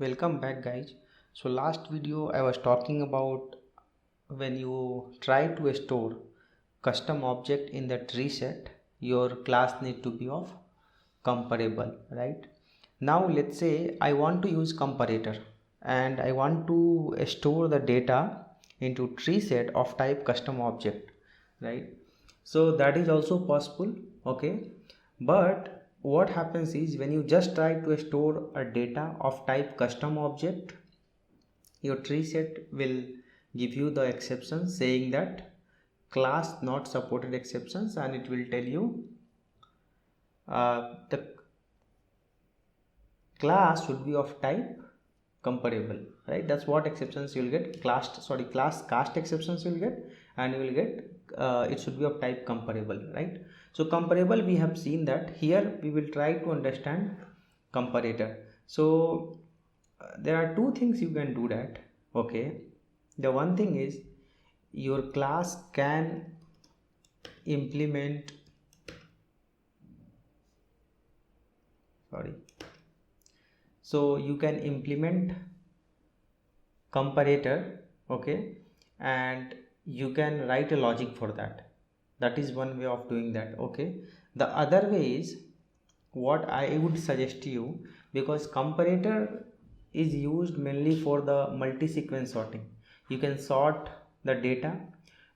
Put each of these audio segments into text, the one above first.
Welcome back, guys. So last video I was talking about when you try to store custom object in the tree set, your class need to be of comparable, right? Now let's say I want to use comparator and I want to store the data into tree set of type custom object, right? So that is also possible, okay? But what happens is when you just try to store a data of type custom object, your tree set will give you the exception saying that class not supported exceptions, and it will tell you the class should be of type comparable, right? That's what exceptions you'll get. Class cast exceptions you'll get, and you will get it should be of type comparable, right? So comparable, we have seen that. Here we will try to understand comparator. So there are two things you can do that, okay? The one thing is your class can implement, sorry, so you can implement comparator, okay, and you can write a logic for that. That is one way of doing that, okay? The other way is what I would suggest to you, because comparator is used mainly for the multi-sequence sorting. You can sort the data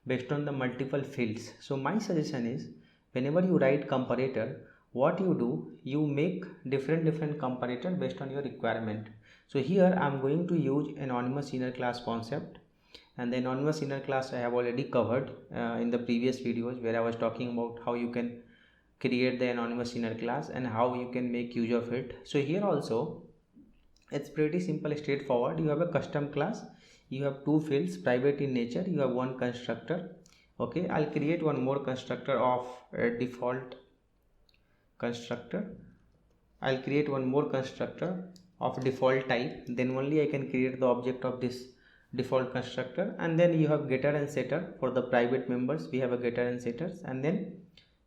based on the multiple fields. So my suggestion is, whenever you write comparator, what you do, you make different comparator based on your requirement. So here I'm going to use anonymous inner class concept, and the anonymous inner class I have already covered in the previous videos, where I was talking about how you can create the anonymous inner class and how you can make use of it. So here also it's pretty simple, straightforward. You have a custom class, you have two fields, private in nature, you have one constructor, okay? I'll create one more constructor of default constructor. I'll create one more constructor of default type, then only I can create the object of this default constructor. And then you have getter and setter. For the private members we have a getter and setters, and then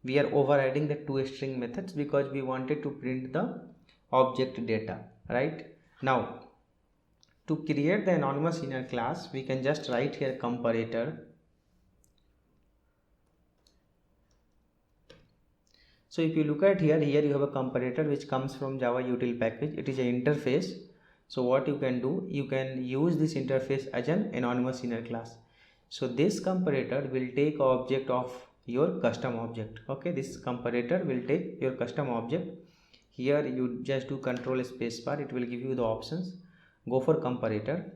we are overriding the two string methods because we wanted to print the object data, right? Now to create the anonymous inner class, we can just write here comparator. So if you look at here you have a comparator which comes from Java util package. It is an interface. So what you can do, you can use this interface as an anonymous inner class. So this comparator will take object of your custom object, okay? This comparator will take your custom object. Here you just do control space bar, it will give you the options. Go for comparator,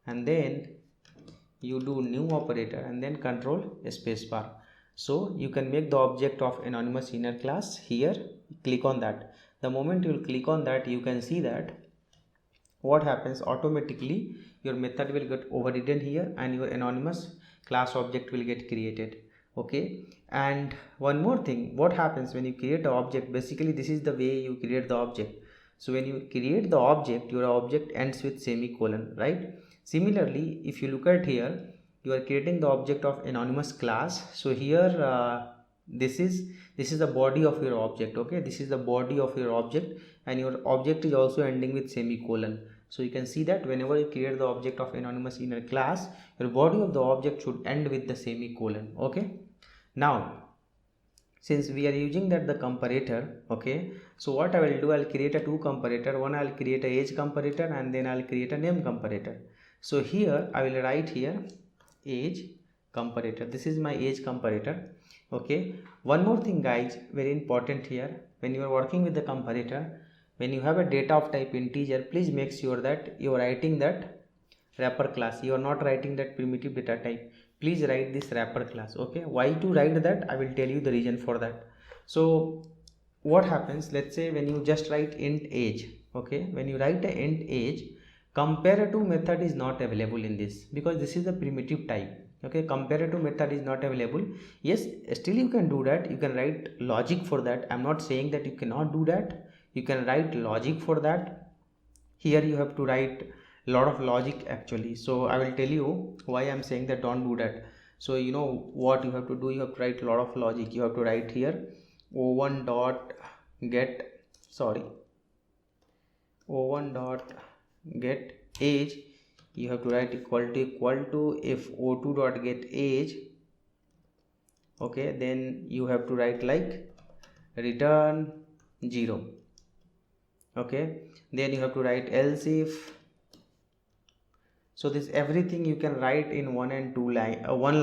and then you do new operator, and then control space bar. So you can make the object of anonymous inner class. Here click on that. The moment you will click on that, you can see that what happens, automatically your method will get overridden here and your anonymous class object will get created, okay? And one more thing, what happens when you create an object, basically this is the way you create the object. So when you create the object, your object ends with semicolon, right? Similarly, if you look at here, you are creating the object of anonymous class. So here this is the body of your object, okay? This is the body of your object, and your object is also ending with semicolon. So you can see that whenever you create the object of anonymous inner class, your body of the object should end with the semicolon, okay? Now since we are using that the comparator, okay, so what I will do, I'll create a two comparator. One, I'll create a age comparator, and then I'll create a name comparator. So here I will write here age comparator. This is my age comparator, okay? One more thing, guys, very important here, when you are working with the comparator, when you have a data of type integer, please make sure that you are writing that wrapper class. You are not writing that primitive data type. Please write this wrapper class, okay? Why to write that, I will tell you the reason for that. So what happens, let's say when you just write int age, okay, when you write a int age, comparative method is not available in this because this is a primitive type, okay? Comparative method is not available. Yes, still you can do that, you can write logic for that. I'm not saying that you cannot do that, you can write logic for that. Here you have to write a lot of logic actually. So I will tell you why I'm saying that don't do that. So you know what you have to do, you have to write a lot of logic. You have to write here o1 dot get, sorry, o1 dot get age, you have to write equal to if o2 dot get age, okay, then you have to write like return 0, okay, then you have to write else if. So this everything you can write in one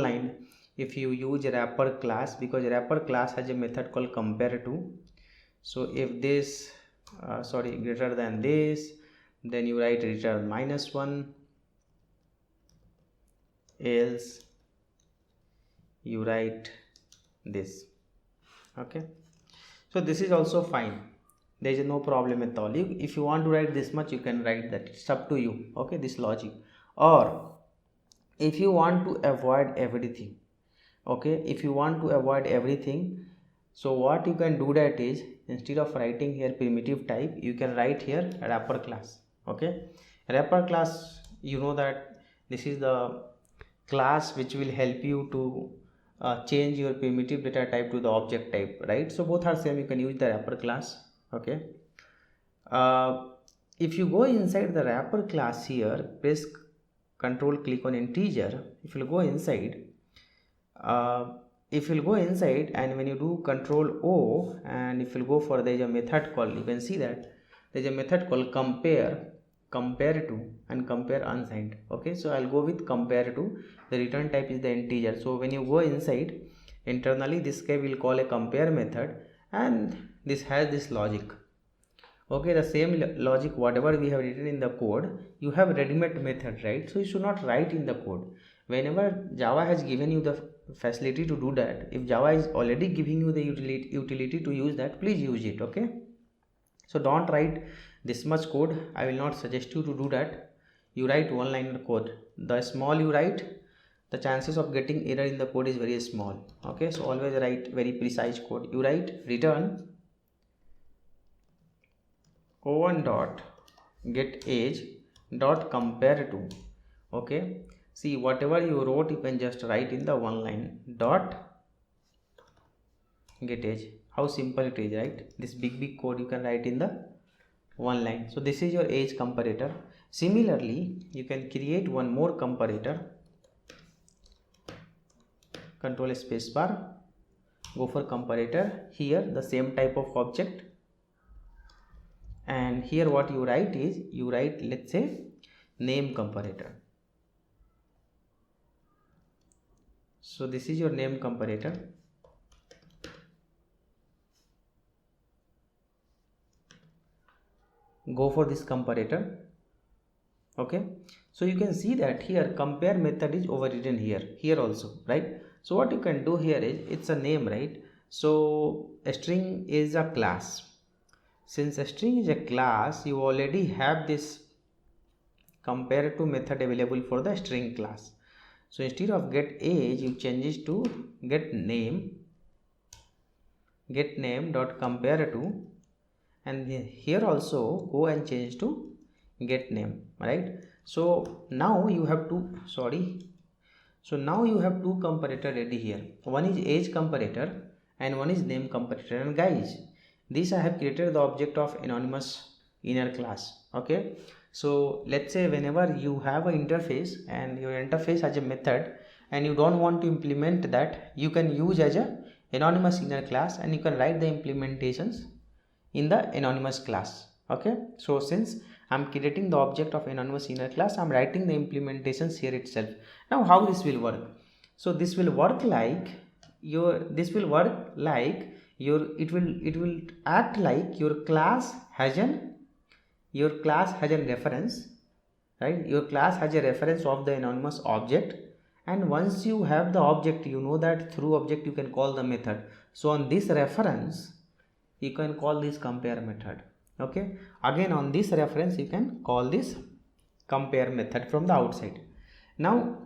line if you use wrapper class, because wrapper class has a method called compare to. So if this greater than this, then you write return -1, else you write this, okay. So this is also fine, there is no problem at all. If you want to write this much, you can write that, it's up to you, okay, this logic. Or if you want to avoid everything, okay, if you want to avoid everything, so what you can do that is, instead of writing here primitive type, you can write here wrapper class, okay. Wrapper class, you know that this is the class which will help you to change your primitive data type to the object type, right? So both are same, you can use the wrapper class, okay. If you go inside the wrapper class here, press control click on integer, if you go inside, and when you do control O, and if you go for, there is a method called, you can see that there is a method called compare to and compare unsigned, okay. So I'll go with compare to, the return type is the integer. So when you go inside, internally this guy will call a compare method, and this has this logic, okay. The same logic whatever we have written in the code, you have ready-made method, right? So you should not write in the code. Whenever Java has given you the facility to do that, if Java is already giving you the utility to use that, please use it, okay. So don't write this much code, I will not suggest you to do that. You write one liner code, the small you write, the chances of getting error in the code is very small, okay. So always write very precise code. You write return o1 dot get age dot compare to, okay. See, whatever you wrote, you can just write in the one line, dot get age. How simple it is, right? This big code you can write in the one line. So this is your age comparator. Similarly, you can create one more comparator, control space bar, go for comparator, here the same type of object, and here what you write is, you write, let's say, name comparator. So this is your name comparator. Go for this comparator, okay. So you can see that here compare method is overridden here also, right? So what you can do here is, it's a name, right? So a string is a class. Since a string is a class, you already have this compare to method available for the string class. So instead of get age, you change it to get name dot compare to, and here also go and change to get name, right? So now you have two comparator ready here. One is age comparator and one is name comparator. And guys, this I have created the object of anonymous inner class, okay. So let's say whenever you have an interface and your interface has a method and you don't want to implement that, you can use as a anonymous inner class, and you can write the implementations in the anonymous class, okay. So since I'm creating the object of anonymous inner class, I'm writing the implementations here itself. Now how this will work? So this will work like it will act like your class has a reference, right? Your class has a reference of the anonymous object, and once you have the object, you know that through object you can call the method. So on this reference you can call this compare method, okay. Again on this reference you can call this compare method from the outside. Now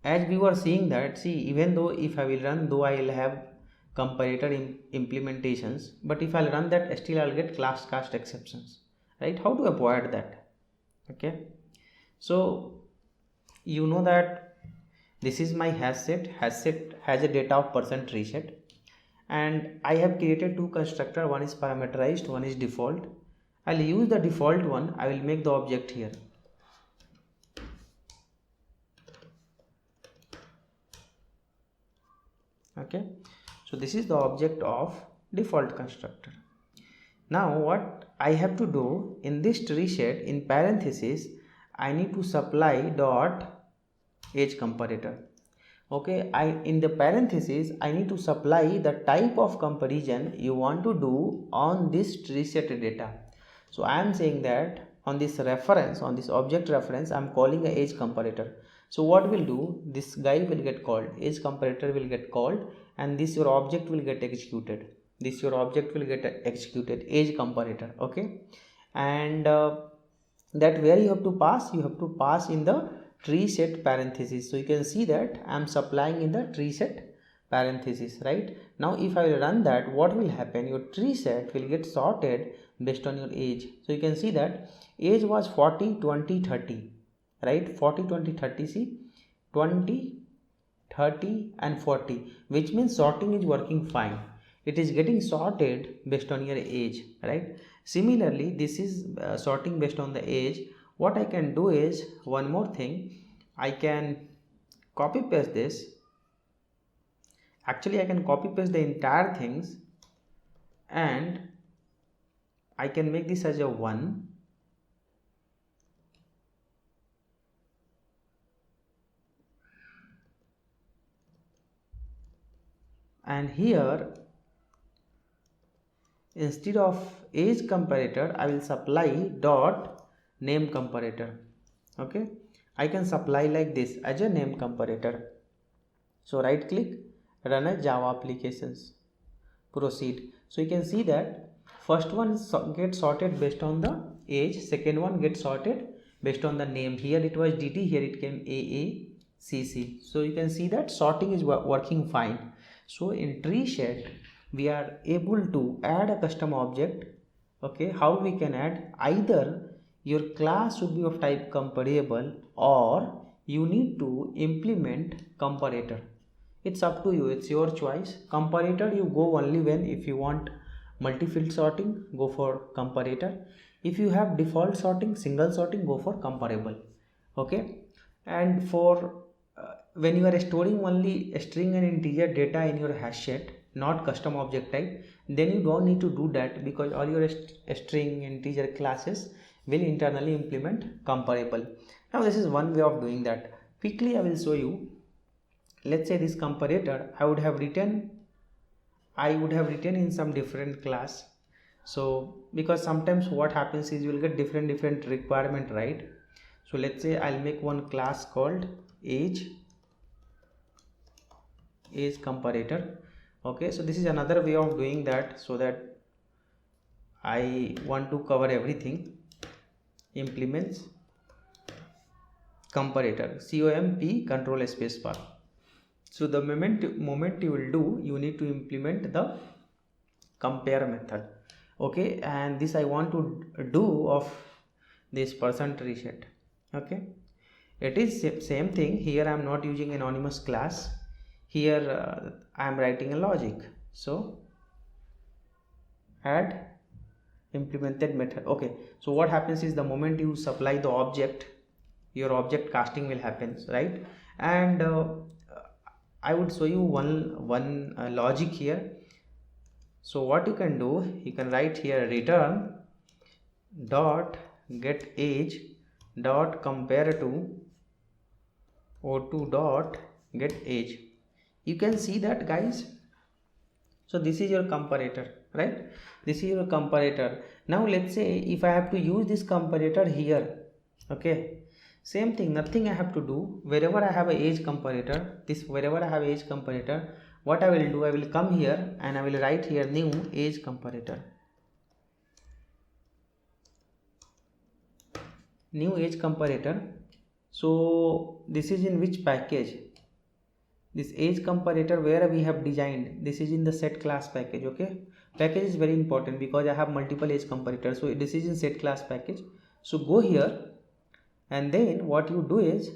as we were seeing that, see, even though if I will run, though I will have comparator implementations, but if I'll run that, still I'll get class cast exceptions, right? How to avoid that? Okay, so you know that this is my hash set has a data of %reset, and I have created two constructor, one is parameterized, one is default, I'll use the default one. I will make the object here. Okay, so this is the object of default constructor. Now what I have to do in this tree set, in parenthesis, I need to supply dot age comparator. Okay, in the parenthesis I need to supply the type of comparison you want to do on this tree set data. So I am saying that on this reference, on this object reference, I am calling a age comparator. So what will do, this guy will get called, age comparator will get called, and this your object will get executed. This your object will get executed, age comparator. Okay, and that where you have to pass in the tree set parenthesis. So you can see that I am supplying in the tree set parenthesis, right? Now if I will run that, what will happen? Your tree set will get sorted based on your age. So you can see that age was 40, 20, 30, right? 40, 20, 30, see, 20, 30 and 40, which means sorting is working fine. It is getting sorted based on your age, right? Similarly, this is sorting based on the age. What I can do is one more thing. I can copy paste this. Actually, I can copy paste the entire things, and I can make this as a 1. And here, instead of age comparator, I will supply dot name comparator. Okay, I can supply like this as a name comparator. So right click, run as Java applications, proceed. So you can see that first one gets sorted based on the age, second one gets sorted based on the name. Here it was DT, here it came AACC. So you can see that sorting is working fine. So in tree set we are able to add a custom object. Okay, how we can add? Either your class should be of type comparable, or you need to implement comparator. It's up to you, it's your choice. Comparator you go only when if you want multi-field sorting, go for comparator. If you have default sorting, single sorting, go for comparable. Okay, and for when you are storing only a string and integer data in your hash set, not custom object type, then you don't need to do that, because all your string integer classes will internally implement comparable. Now this is one way of doing that. Quickly I will show you. Let's say this comparator I would have written in some different class. So because sometimes what happens is you will get different requirement, right? So let's say I'll make one class called age comparator. Okay, so this is another way of doing that, so that I want to cover everything. Implements comparator, COMP control space bar. So the moment you will do, you need to implement the compare method. Okay, and this I want to do of this %tree set. Okay, it is same thing. Here I am not using anonymous class. Here I am writing a logic. So add implemented method. Okay, so what happens is the moment you supply the object, your object casting will happen, right? And I would show you one logic here. So what you can do, you can write here return dot get age dot compare to o2 dot get age. You can see that, guys. So this is your comparator, right? This is your comparator. Now let's say if I have to use this comparator here, okay, same thing, nothing I have to do. Wherever I have a age comparator, wherever I have age comparator, what I will do, I will come here and I will write here new age comparator. New age comparator. So this is in which package? This age comparator where we have designed, this is in the set class package. Okay, package is very important because I have multiple age comparators. So this is in set class package. So go here, and then what you do is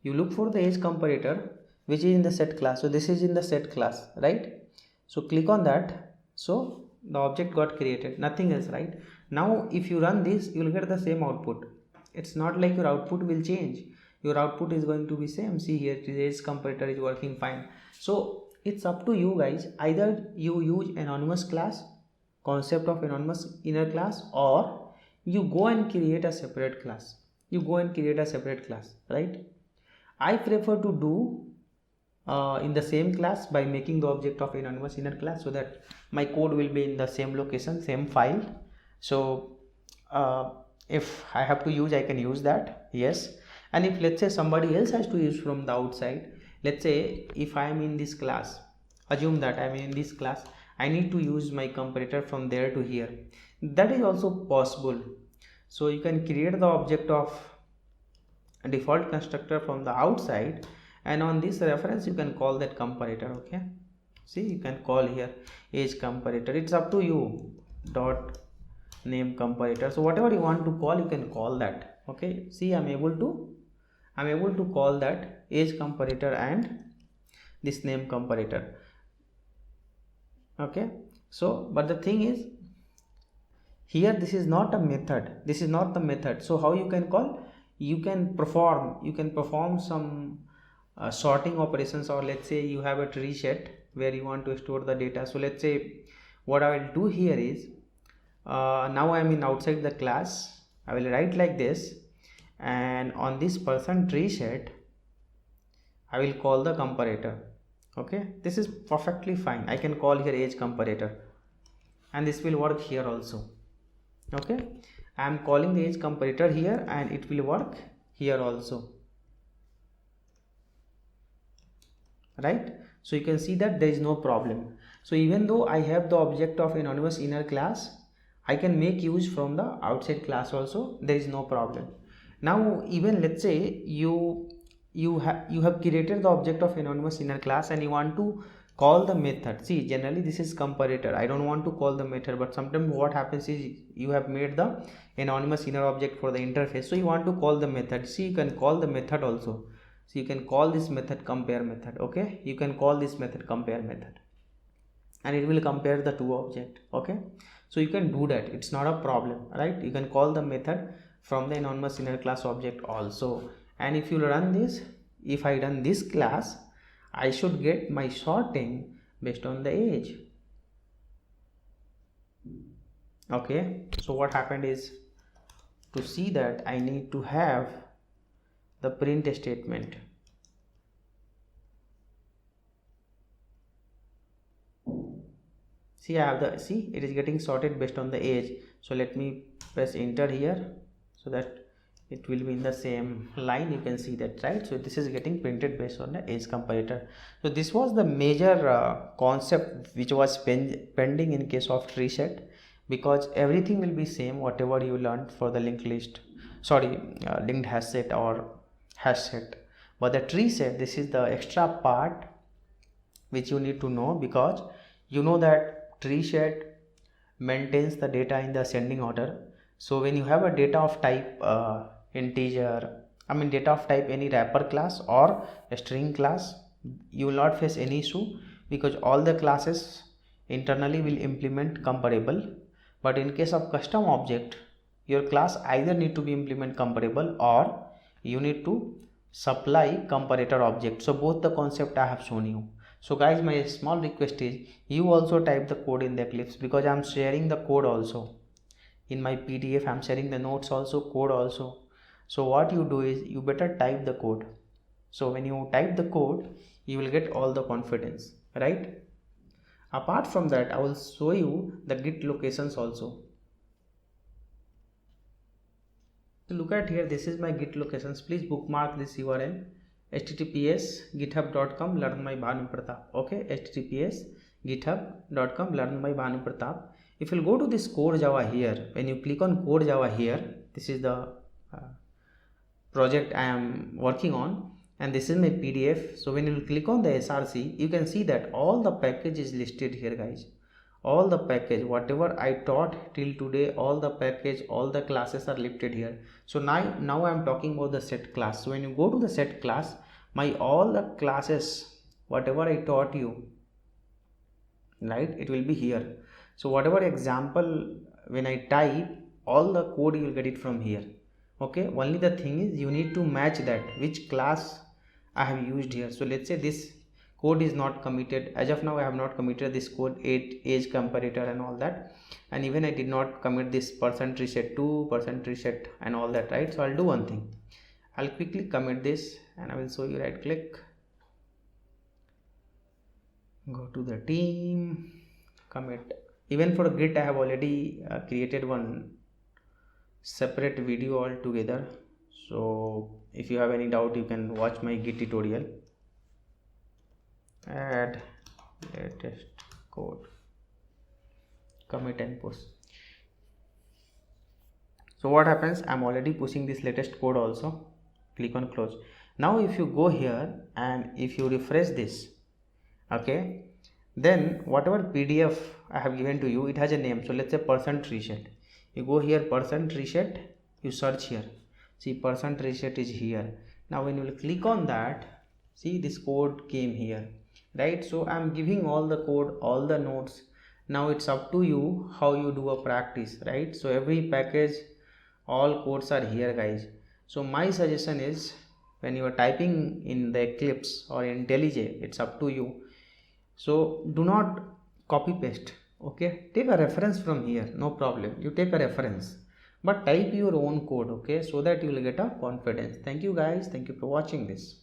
you look for the age comparator which is in the set class. So this is in the set class, right? So click on that. So the object got created, nothing else, right? Now if you run this, you will get the same output. It's not like your output will change. Your output is going to be same. See here, today's comparator is working fine. So it's up to you guys. Either you use anonymous class, concept of anonymous inner class, or you go and create a separate class. Right? I prefer to do in the same class by making the object of anonymous inner class, so that my code will be in the same location, same file. So if I have to use, I can use that, yes. And if let's say somebody else has to use from the outside, let's say if I am in this class, assume that I am in this class, I need to use my comparator from there to here, that is also possible. So you can create the object of a default constructor from the outside, and on this reference you can call that comparator. Okay, see, you can call here age comparator. It's up to you. Dot name comparator. So whatever you want to call, you can call that. Okay, see, I'm able to call that age comparator and this name comparator. Okay, so but the thing is, here this is not a method, this is not the method. So how you can call? You can perform some sorting operations, or let's say you have a tree set where you want to store the data. So let's say what I will do here is, now I am in outside the class, I will write like this, and on this person tree set I will call the comparator. Okay, this is perfectly fine. I can call here age comparator, and this will work here also. Okay, I am calling the age comparator here, and it will work here also, right? So you can see that there is no problem. So even though I have the object of anonymous inner class, I can make use from the outside class also, there is no problem. Now even let's say you have created the object of anonymous inner class and you want to call the method. See, generally this is comparator, I don't want to call the method, but sometimes what happens is you have made the anonymous inner object for the interface, so you want to call the method. See, you can call the method also. So you can call this method compare method. Okay, you can call this method compare method, and it will compare the two object. Okay, so you can do that, it's not a problem, right? You can call the method from the anonymous inner class object also. And if you run this, if I run this class, I should get my sorting based on the age. Okay, so what happened is, to see that I need to have the print statement. See, I have the, see, it is getting sorted based on the age. So let me press enter here, so that it will be in the same line. You can see that, right? So this is getting printed based on the age comparator. So this was the major concept which was pending in case of tree set, because everything will be same whatever you learned for the linked list, linked hash set or hash set. But the tree set, this is the extra part which you need to know, because you know that tree set maintains the data in the ascending order. So when you have a data of type integer, I mean data of type any wrapper class or a string class, you will not face any issue, because all the classes internally will implement comparable. But in case of custom object, your class either need to be implement comparable, or you need to supply comparator object. So both the concept I have shown you. So guys, my small request is you also type the code in the Eclipse, because I am sharing the code also in my PDF. I am sharing the notes also, code also. So what you do is you better type the code. So when you type the code, you will get all the confidence, right? Apart from that, I will show you the Git locations also. So look at here, this is my Git locations. Please bookmark this URL, https://github.com learn by Bhanu Pratap. Okay, https://github.com learn by Bhanu Pratap. If you go to this core Java here, when you click on core Java here, this is the project I am working on, and this is my PDF. So when you click on the SRC, you can see that all the package is listed here, guys. All the package, whatever I taught till today, all the package, all the classes are listed here. So now I am talking about the set class. So when you go to the set class, my all the classes, whatever I taught you, right, it will be here. So whatever example when I type, all the code you will get it from here. Okay, only the thing is you need to match that which class I have used here. So let's say this code is not committed as of now. I have not committed this code age comparator and all that, and even I did not commit this %reset 2 %reset and all that, right? So I'll do one thing. I'll quickly commit this and I will show you. Right click, go to the team, commit. Even for Git I have already created one separate video altogether, so if you have any doubt you can watch my Git tutorial. Add latest code, commit and push. So what happens, I'm already pushing this latest code also. Click on close. Now if you go here and if you refresh this, okay, then whatever PDF I have given to you, it has a name. So let's say %reset. You go here, %reset, you search here, see %reset is here. Now when you will click on that, see this code came here, right? So I'm giving all the code, all the notes. Now it's up to you how you do a practice, right? So every package, all codes are here, guys. So my suggestion is, when you are typing in the Eclipse or IntelliJ, it's up to you. So do not copy paste. Okay, take a reference from here, no problem, you take a reference, but type your own code, okay, so that you will get a confidence. Thank you guys, thank you for watching this.